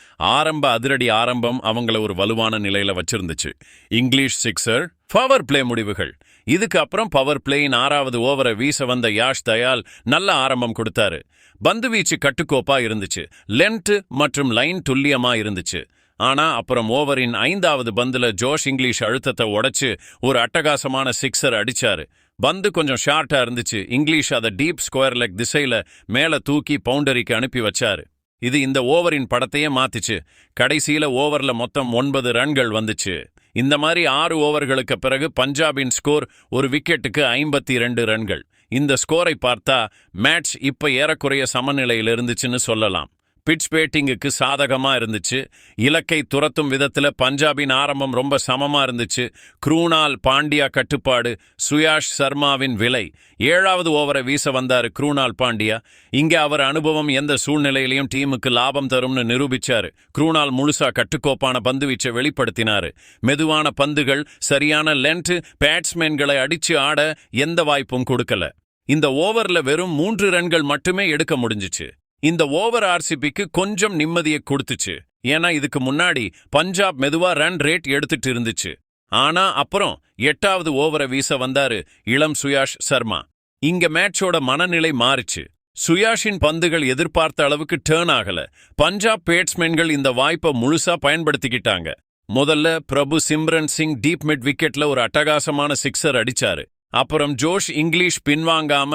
அதிரடி ஆரம்பம் அவங்கள ஒரு வலுவான நிலையில வச்சிருந்துச்சு. English sixer. பவர் பிளே முடிவுகள். இதுக்கு அப்புறம் பவர் பிளேயின் 6வது ஓவரை வீச வந்த யாஷ் தயால் நல்ல ஆரம்பம் கொடுத்தாரு. பந்து வீச்சு கட்டுக்கோப்பா இருந்துச்சு. லென்த் மற்றும் லைன் துல்லியமா இருந்துச்சு. ஆனா அப்புறம் ஓவரின் 5வது பந்துல ஜோஷ் இங்கிலீஷ் அழுத்தத்தை உடைச்சு ஒரு அட்டகாசமான சிக்ஸர் அடிச்சாரு. பந்து கொஞ்சம் ஷார்ட்டா இருந்துச்சு. இங்கிலீஷ் அதை டீப் ஸ்கொயர் லெக் திசையில மேல தூக்கி பவுண்டரிக்கு அனுப்பி வச்சாரு. இது இந்த ஓவரின் படத்தையே மாத்திச்சு. கடைசியில ஓவர்ல மொத்தம் 9 ரன்கள் வந்துச்சு. இந்த மாதிரி 6 ஓவர்களுக்கு பிறகு பஞ்சாபின் ஸ்கோர் ஒரு விக்கெட்டுக்கு 52 ரன்கள். இந்த ஸ்கோரை பார்த்தா மேட்ச் இப்ப ஏறக்குறைய சமநிலையில் இருந்துச்சுன்னு சொல்லலாம். பிட்ச் பேட்டிங்குக்கு சாதகமா இருந்துச்சு. இலக்கை துரத்தும் விதத்துல பஞ்சாபின் ஆரம்பம் ரொம்ப சமமா இருந்துச்சு. க்ரூனால் பாண்டியா கட்டுப்பாடு, சுயாஷ் சர்மாவின் விலை. 7வது ஓவரை வீச வந்தாரு க்ரூனால் பாண்டியா. இங்க அவர் அனுபவம் எந்த சூழ்நிலையிலையும் டீமுக்கு லாபம் தரும்னு நிரூபிச்சாரு. க்ரூனால் முழுசா கட்டுக்கோப்பான பந்துவீச்சை வெளிப்படுத்தினாரு. மெதுவான பந்துகள், சரியான லென்த், பேட்ஸ்மேன்களை அடிச்சு ஆட எந்த வாய்ப்பும் கொடுக்கல. இந்த ஓவர்ல வெறும் 3 ரன்கள் மட்டுமே எடுக்க முடிஞ்சிச்சு. இந்த ஓவர் ஆர்சிபிக்கு கொஞ்சம் நிம்மதியை கொடுத்துச்சு. ஏன்னா இதுக்கு முன்னாடி பஞ்சாப் மெதுவா ரன் ரேட் எடுத்துட்டு இருந்துச்சு. ஆனா அப்புறம் 8வது ஓவரை வீச வந்தாரு இளம் சுயாஷ் சர்மா. இங்க மேட்சோட மனநிலை மாறிச்சு. சுயாஷின் பந்துகள் எதிர்பார்த்த அளவுக்கு டேர்ன் ஆகல. பஞ்சாப் பேட்ஸ்மேன்கள் இந்த வாய்ப்பை முழுசா பயன்படுத்திக்கிட்டாங்க. முதல்ல பிரபு சிம்ரன் சிங் டீப் மிட் விக்கெட்ல ஒரு அட்டகாசமான சிக்ஸர் அடிச்சாரு. அப்புறம் ஜோஷ் இங்கிலீஷ் பின்வாங்காம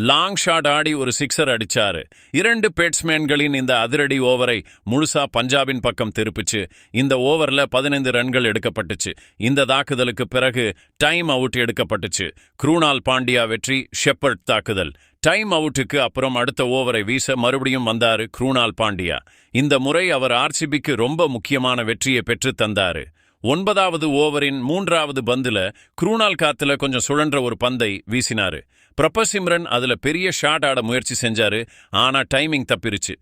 லாங் ஷாட் ஆடி ஒரு சிக்ஸர் அடிச்சாரு. 2 பேட்ஸ்மேன்களின் இந்த அதிரடி ஓவரை முழுசா பஞ்சாபின் பக்கம் திருப்பிச்சு. இந்த ஓவர்ல 15 ரன்கள் எடுக்கப்பட்டுச்சு. இந்த தாக்குதலுக்கு பிறகு டைம் அவுட் எடுக்கப்பட்டுச்சு. க்ரூனால் பாண்டியா வெற்றி, ஷெப்பர்ட் தாக்குதல். டைம் அவுட்டுக்கு அப்புறம் அடுத்த ஓவரை வீச மறுபடியும் வந்தாரு க்ரூனால் பாண்டியா. இந்த முறை அவர் ஆர்சிபிக்கு ரொம்ப முக்கியமான வெற்றியை பெற்று தந்தாரு. 9வது ஓவரின் 3வது பந்துல க்ரூனால் காத்துல கொஞ்சம் சுழன்ற ஒரு பந்தை வீசினாரு. பிரபசிம்ரன் அதுல பெரிய ஷாட் ஆட முயற்சி செஞ்சாரு. ஆனா டைமிங் தப்பிருச்சு.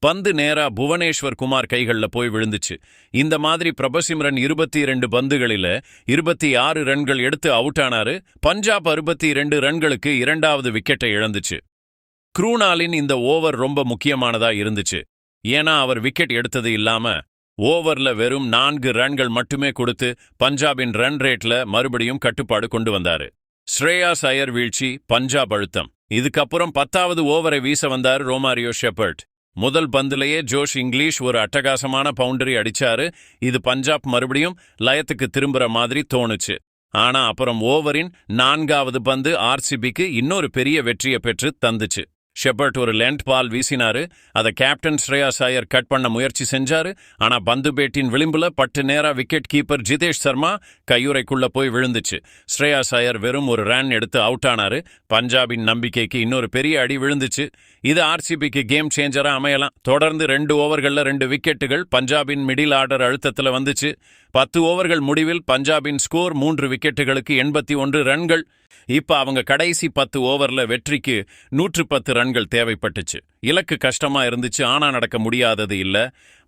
பந்து நேரா புவனேஸ்வர் குமார் கைகள்ல போய் விழுந்துச்சு. இந்த மாதிரி பிரபசிம்ரன் 22 பந்துகளில 26 ரன்கள் எடுத்து அவுட் ஆனாரு. பஞ்சாப் 62 ரன்களுக்கு 2வது விக்கெட்டை இழந்துச்சு. க்ரூனாலின் இந்த ஓவர் ரொம்ப முக்கியமானதா இருந்துச்சு. ஏன்னா அவர் விக்கெட் எடுத்தது இல்லாம ஓவர்ல வெறும் 4 ரன்கள் மட்டுமே கொடுத்து பஞ்சாபின் ரன் ரேட்ல மறுபடியும் கட்டுப்பாடு கொண்டு வந்தாரு. ஸ்ரேயாஸ் ஐயர் வீழ்ச்சி, பஞ்சாப் அழுத்தம். இதுக்கப்புறம் 10வது ஓவரை வீச வந்தாரு ரோமாரியோ ஷெப்பர்ட். முதல் பந்திலேயே ஜோஷ் இங்கிலீஷ் ஒரு அட்டகாசமான பவுண்டரி அடிச்சாரு. இது பஞ்சாப் மறுபடியும் லயத்துக்கு திரும்புற மாதிரி தோணுச்சு. ஆனா அப்புறம் ஓவரின் 4வது பந்து ஆர்சிபிக்கு இன்னொரு பெரிய வெற்றியை பெற்று தந்துச்சு. ஷெப்பர்ட் ஒரு லென்த் பால் வீசினாரு. அதை கேப்டன் ஸ்ரேயாஸ் ஐயர் கட் பண்ண முயற்சி செஞ்சாரு. ஆனா பந்து பேட்டின் விளிம்புல பட்டு நேரா விக்கெட் கீப்பர் ஜிதேஷ் சர்மா கையுறைக்குள்ள போய் விழுந்துச்சு. ஸ்ரேயாஸ் ஐயர் வெறும் ஒரு ரன் எடுத்து அவுட் ஆனாரு. பஞ்சாபின் நம்பிக்கைக்கு இன்னொரு பெரிய அடி விழுந்துச்சு. இது ஆர்சிபிக்கு கேம் சேஞ்சரா அமையலாம். தொடர்ந்து 2 ஓவர்கள்ல 2 விக்கெட்டுகள் பஞ்சாபின் மிடில் ஆர்டர் அழுத்தத்துல வந்துச்சு. 10 ஓவர்கள் முடிவில் பஞ்சாபின் ஸ்கோர் 3 விக்கெட்டுகளுக்கு 81 ரன்கள். இப்ப அவங்க கடைசி 10 ஓவர்ல வெற்றிக்கு 110 ரன்கள் தேவைப்பட்டுச்சு. இலக்கு கஷ்டமா இருந்துச்சு, ஆனா நடக்க முடியாதது இல்ல.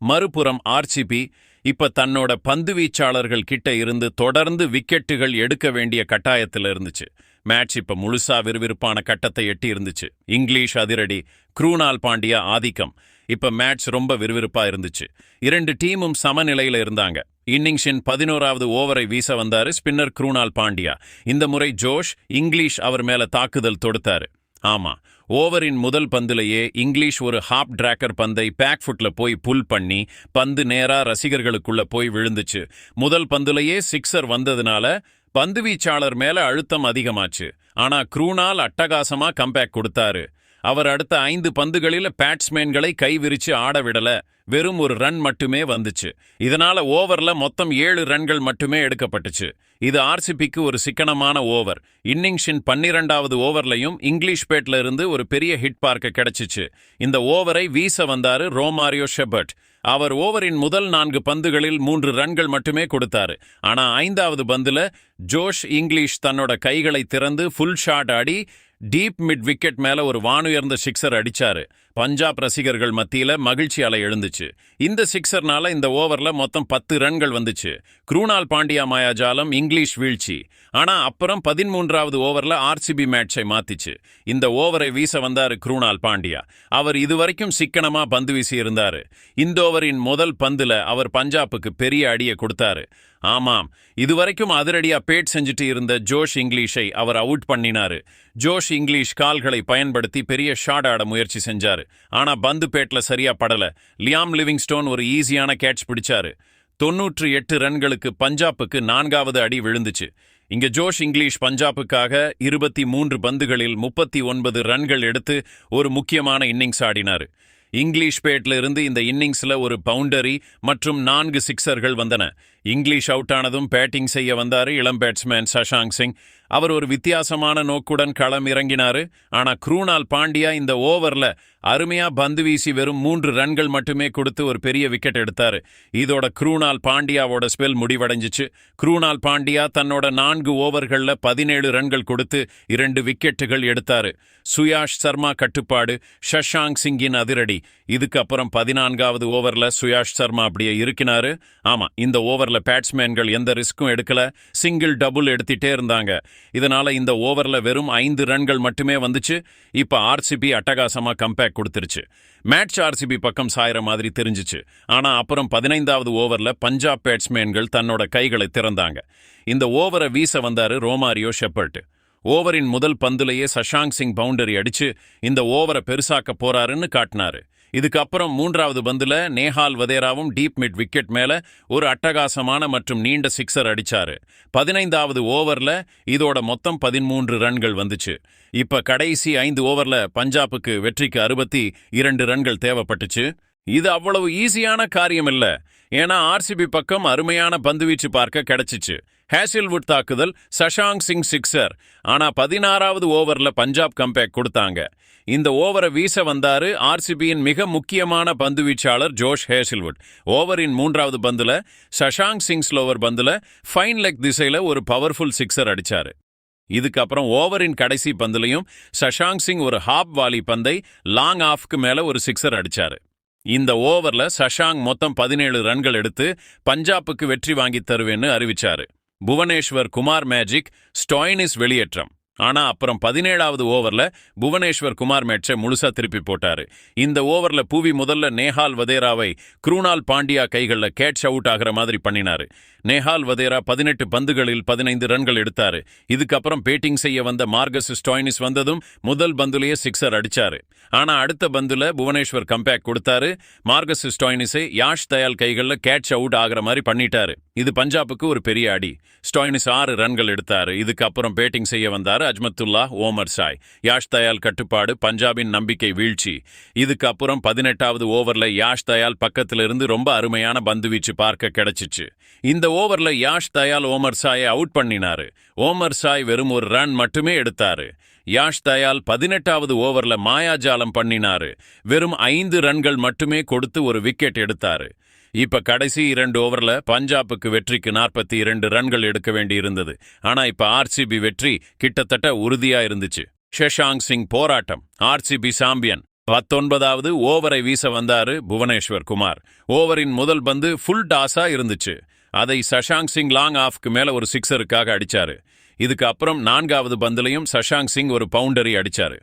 மறுபுறம் ஆர்சிபி இப்ப தன்னோட பந்துவீச்சாளர்கள் கிட்ட இருந்து தொடர்ந்து விக்கெட்டுகள் எடுக்க வேண்டிய கட்டாயத்தில் இருந்துச்சு. மேட்ச் இப்ப முழுசா விறுவிறுப்பான கட்டத்தை எட்டி இருந்துச்சு. இங்கிலீஷ் அதிரடி, க்ரூனால் பாண்டியா ஆதிக்கம். இப்ப மேட்ச் ரொம்ப விறுவிறுப்பா இருந்துச்சு. 2 டீமும் சமநிலையில இருந்தாங்க. இன்னிங்ஸின் 11வது ஓவரை வீச வந்தாரு ஸ்பின்னர் க்ரூனால் பாண்டியா. இந்த முறை ஜோஷ் இங்கிலீஷ் அவர் மேல தாக்குதல் தொடுத்தாரு. ஆமா, ஓவரின் முதல் பந்திலேயே இங்கிலீஷ் ஒரு ஹாப் டிராக்கர் பந்தை பேக் ஃபுட்ல போய் புல் பண்ணி பந்து நேரா ரசிகர்களுக்குள்ள போய் விழுந்துச்சு. முதல் பந்துலேயே சிக்ஸர் வந்ததுனால பந்துவீச்சாளர் மேல அழுத்தம் அதிகமாச்சு. ஆனா க்ரூனால் அட்டகாசமா கம்பேக் கொடுத்தாரு. அவர் அடுத்த 5 பந்துகளில பேட்ஸ்மேன்களை கைவிரிச்சு ஆட விடல. வெறும் ஒரு ரன் மட்டுமே வந்துச்சு. இதனால ஓவர்ல மொத்தம் 7 ரன்கள் மட்டுமே எடுக்கப்பட்டுச்சு. இது ஆர்சிபிக்கு ஒரு சிக்கனமான ஓவர். இன்னிங்ஸின் 12வது ஓவர்லையும் இங்கிலீஷ் பேட்ல இருந்து ஒரு பெரிய ஹிட் பார்க்க கிடைச்சிச்சு. இந்த ஓவரை வீச வந்தாரு ரோமாரியோ ஷெப்பர்ட். அவர் ஓவரின் முதல் 4 பந்துகளில் 3 ரன்கள் மட்டுமே கொடுத்தாரு. ஆனா 5வது பந்துல ஜோஷ் இங்கிலீஷ் தன்னோட கைகளை திறந்து ஃபுல் ஷாட் ஆடி டீப் மிட் விக்கெட் மேல ஒரு வானுயர்ந்த சிக்ஸர் அடிச்சாரு. பஞ்சாப் ரசிகர்கள் மத்தியில மகிழ்ச்சி அலை எழுந்துச்சு. இந்த சிக்ஸர்னால இந்த ஓவர்ல மொத்தம் 10 ரன்கள் வந்துச்சு. க்ரூனால் பாண்டியா மாயாஜாலம், இங்கிலீஷ் வீழ்ச்சி. ஆனா அப்புறம் 13வது ஓவர்ல ஆர்சிபி மேட்சை மாத்திச்சு. இந்த ஓவரை வீச வந்தாரு க்ரூனால் பாண்டியா. அவர் இதுவரைக்கும் சிக்கனமா பந்து வீசி இருந்தாரு. இந்த ஓவரின் முதல் பந்துல அவர் பஞ்சாப்புக்கு பெரிய அடியை கொடுத்தாரு. ஆமாம், இதுவரைக்கும் அதிரடியா பேட் செஞ்சுட்டு இருந்த ஜோஷ் இங்கிலீஷை அவர் அவுட் பண்ணினாரு. ஜோஷ் இங்கிலீஷ் கால்களை பயன்படுத்தி பெரிய ஷாட் ஆட முயற்சி செஞ்சாரு. ஆனா பந்து பேட்ல சரியா படல. லியாம் லிவிங்ஸ்டோன் ஒரு ஈஸியான கேட்ச் பிடிச்சாரு. 98 ரன்களுக்கு பஞ்சாப்புக்கு 4வது அடி விழுந்துச்சு. இங்க ஜோஷ் இங்கிலீஷ் பஞ்சாப்புக்காக 23 பந்துகளில் 39 ரன்கள் எடுத்து ஒரு முக்கியமான இன்னிங்ஸ் ஆடினாரு. இங்கிலீஷ் பேட்ல இருந்து இந்த இன்னிங்ஸ்ல ஒரு பவுண்டரி மற்றும் 4 சிக்ஸர்கள் வந்தன. இங்கிலீஷ் அவுட் ஆனதும் பேட்டிங் செய்ய வந்தாரு இளம் பேட்ஸ்மேன் சஷாங்க் சிங். அவர் ஒரு வித்தியாசமான நோக்குடன் களம் இறங்கினாரு. ஆனா க்ரூனால் பாண்டியா இந்த ஓவர்ல அருமையா பந்து வீசி வெறும் 3 ரன்கள் மட்டுமே கொடுத்து ஒரு பெரிய விக்கெட் எடுத்தாரு. இதோட க்ரூனால் பாண்டியாவோட ஸ்பெல் முடிவடைஞ்சிச்சு. க்ரூனால் பாண்டியா தன்னோட 4 ஓவர்கள்ல 17 ரன்கள் கொடுத்து 2 விக்கெட்டுகள் எடுத்தாரு. சுயாஷ் சர்மா கட்டுப்பாடு, ஷஷாங்க் சிங்கின் அதிரடி. இதுக்கப்புறம் 14வது ஓவர்ல சுயாஷ் சர்மா அப்படியே இருக்கினாரு. ஆமா, இந்த ஓவர்ல பேட்ஸ்மேன்கள் எந்த ரிஸ்க்கும் எடுக்கல, சிங்கிள் டபுள் எடுத்துட்டே இருந்தாங்க. இதனால இந்த ஓவர்ல வெறும் 5 ரன்கள் மட்டுமே வந்துச்சு. இப்ப ஆர்சிபி அட்டகாசமா கம்பேக் கொடுத்துருச்சு. மேட்ச் ஆர்சிபி பக்கம் சாயிற மாதிரி தெரிஞ்சிச்சு. ஆனா அப்புறம் 15வது ஓவர்ல பஞ்சாப் பேட்ஸ்மேன்கள் தன்னோட கைகளை திறந்தாங்க. இந்த ஓவரை வீச வந்தாரு ரோமாரியோ ஷெப்பர்ட். ஓவரின் முதல் பந்துலேயே சஷாங்க் சிங் பவுண்டரி அடிச்சு இந்த ஓவரை பெருசாக்க போறாருன்னு காட்டினாரு. இதுக்கப்புறம் 3வது பந்துல நேஹால் வதேராவும் டீப் மிட் விக்கெட் மேல ஒரு அட்டகாசமான மற்றும் நீண்ட சிக்ஸர் அடிச்சாரு. 15வது ஓவர்ல இதோட மொத்தம் 13 ரன்கள் வந்துச்சு. இப்ப கடைசி 5 ஓவர்ல பஞ்சாபுக்கு வெற்றிக்கு 62 ரன்கள் தேவைப்பட்டுச்சு. இது அவ்வளவு ஈஸியான காரியம் இல்ல. ஏன்னா ஆர்சிபி பக்கம் அருமையான பந்துவீச்சு பார்க்க கிடைச்சிச்சு. ஹேசில்வுட் தாக்குதல், சஷாங்க் சிங் சிக்ஸர். ஆனா 16வது ஓவர்ல பஞ்சாப் கம்பேக் கொடுத்தாங்க. இந்த ஓவரை வீச வந்தாரு ஆர்சிபியின் மிக முக்கியமான பந்துவீச்சாளர் ஜோஷ் ஹேசில்வுட். ஓவரின் 3வது பந்துல சஷாங்க் சிங் ஸ்லோவர் பந்துல ஃபைன் லெக் திசையில ஒரு பவர்ஃபுல் சிக்ஸர் அடிச்சாரு. இதுக்கப்புறம் ஓவரின் கடைசி பந்துலையும் சஷாங்க் சிங் ஒரு ஹாப் வாலி பந்தை லாங் ஆஃப்க்கு மேல ஒரு சிக்ஸர் அடிச்சாரு. இந்த ஓவர்ல சஷாங்க் மொத்தம் 17 ரன்கள் எடுத்து பஞ்சாபுக்கு வெற்றி வாங்கி தருவேன்னு அறிவிச்சாரு. புவனேஸ்வர் குமார் மேஜிக், ஸ்டாய்னிஸ் வெளியேற்றம். ஆனா அப்புறம் 17வது ஓவர்ல புவனேஸ்வர் குமார் மேட்சை முழுசா திருப்பி போட்டாரு. இந்த ஓவர்ல புவி முதல்ல நேஹால் வதேராவை க்ரூனால் பாண்டியா கைகள்ல கேட்ச் அவுட் ஆகிற மாதிரி பண்ணினாரு. நேஹால் வதேரா 18 பந்துகளில் 15 ரன்கள் எடுத்தாரு. இதுக்கப்புறம் பேட்டிங் செய்ய வந்த மார்கஸ் ஸ்டாய்னிஸ் வந்ததும் முதல் பந்துலேயே சிக்ஸர் அடிச்சாரு. ஆனா அடுத்த பந்துல புவனேஸ்வர் கம்பேக் கொடுத்தாரு. மார்கஸ் ஸ்டாய்னிஸை யாஷ் தயால் கைகள்ல கேட்ச் அவுட் ஆகிற மாதிரி பண்ணிட்டாரு. இது பஞ்சாபுக்கு ஒரு பெரிய அடி. ஸ்டாய்னிஸ் 6 ரன்கள் எடுத்தாரு. இதுக்கப்புறம் பேட்டிங் செய்ய வந்தாரு அஜ்மத்துல்லா ஓமர் சாய். யாஷ் தயால் கட்டுப்பாடு, பஞ்சாபின் நம்பிக்கை வீழ்ச்சி. இதுக்கப்புறம் 18வது ஓவர்ல யாஷ் தயால் பக்கத்திலிருந்து ரொம்ப அருமையான பந்துவீச்சு பார்க்க கிடைச்சிச்சு. இந்த ஓவர்ல யாஷ் தயால் ஓமர் சாயை அவுட் பண்ணினாரு. ஓமர் சாய் வெறும் ஒரு ரன் மட்டுமே எடுத்தாரு. யாஷ் தயால் 18வது ஓவர்ல மாயாஜாலம் பண்ணினாரு. வெறும் 5 ரன்கள் மட்டுமே கொடுத்து ஒரு விக்கெட் எடுத்தாரு. இப்ப கடைசி 2 ஓவர்ல பஞ்சாபுக்கு வெற்றிக்கு 42 ரன்கள் எடுக்க வேண்டி இருந்தது. ஆனா இப்ப ஆர்சிபி வெற்றி கிட்டத்தட்ட உறுதியா இருந்துச்சு. ஷஷாங்க் சிங் போராட்டம், ஆர்சிபி சாம்பியன். 19வது ஓவரை வீச வந்தாரு புவனேஸ்வர் குமார். ஓவரின் முதல் பந்து ஃபுல் டாஸா இருந்துச்சு. அதை சஷாங்க் சிங் லாங் ஆஃப்க்கு மேல ஒரு சிக்ஸருக்காக அடிச்சாரு. இதுக்கு அப்புறம் 4வது பந்துலையும் சஷாங்க் சிங் ஒரு பவுண்டரி அடிச்சாரு.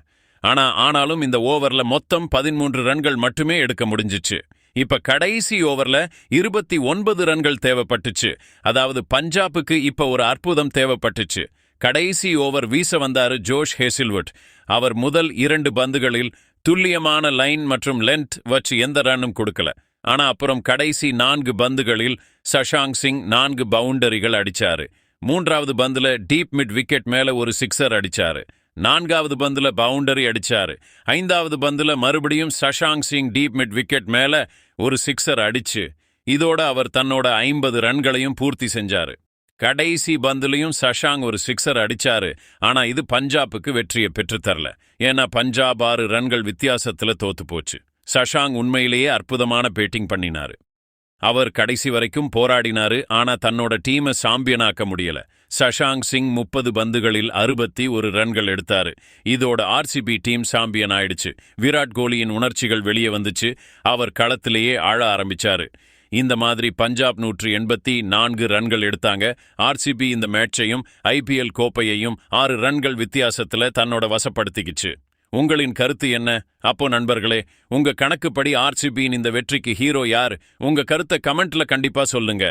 ஆனாலும் இந்த ஓவர்ல மொத்தம் 13 ரன்கள் மட்டுமே எடுக்க முடிஞ்சிச்சு. இப்ப கடைசி ஓவர்ல 29 ரன்கள் தேவைப்பட்டுச்சு. அதாவது பஞ்சாபுக்கு இப்ப ஒரு அற்புதம் தேவைப்பட்டுச்சு. கடைசி ஓவர் வீச வந்தாரு ஜோஷ் ஹேசில்வுட். அவர் முதல் 2 பந்துகளில் துல்லியமான லைன் மற்றும் லென்த் வச்சு எந்த ரன்னும் கொடுக்கல. ஆனா அப்புறம் கடைசி 4 பந்துகளில் சஷாங்க் சிங் 4 பவுண்டரிகள் அடிச்சாரு. 3வது பந்துல டீப் மிட் விக்கெட் மேல ஒரு சிக்ஸர் அடிச்சாரு. 4வது பந்துல பவுண்டரி அடிச்சாரு. 5வது பந்துல மறுபடியும் Shashank Singh deep mid wicket மேல ஒரு சிக்ஸர் அடிச்சு இதோட அவர் தன்னோட 50 ரன்களையும் பூர்த்தி செஞ்சாரு. கடைசி பந்துலையும் சஷாங்க் ஒரு சிக்ஸர் அடிச்சாரு. ஆனா இது பஞ்சாபுக்கு வெற்றியை பெற்றுத்தரல. ஏன்னா பஞ்சாப் 6 ரன்கள் வித்தியாசத்துல தோத்து போச்சு. சஷாங்க் உண்மையிலேயே அற்புதமான பேட்டிங் பண்ணினாரு. அவர் கடைசி வரைக்கும் போராடினாரு. ஆனா தன்னோட டீமை சாம்பியனாக்க முடியல. சஷாங்க் சிங் 30 பந்துகளில் 61 ரன்கள் எடுத்தாரு. இதோட ஆர்சிபி டீம் சாம்பியன் ஆயிடுச்சு. விராட் கோலியின் உணர்ச்சிகள் வெளியே வந்துச்சு. அவர் களத்திலேயே ஆழ ஆரம்பிச்சாரு. இந்த மாதிரி பஞ்சாப் 184 ரன்கள் எடுத்தாங்க. ஆர்சிபி இந்த மேட்சையும் ஐபிஎல் கோப்பையையும் 6 ரன்கள் வித்தியாசத்துல தன்னோட வசப்படுத்திக்கிச்சு. உங்களின் கருத்து என்ன? அப்போ நண்பர்களே, உங்க கணக்குப்படி ஆர்சிபியின் இந்த வெற்றிக்கு ஹீரோ யார்? உங்க கருத்தை கமெண்ட்ல கண்டிப்பா சொல்லுங்க.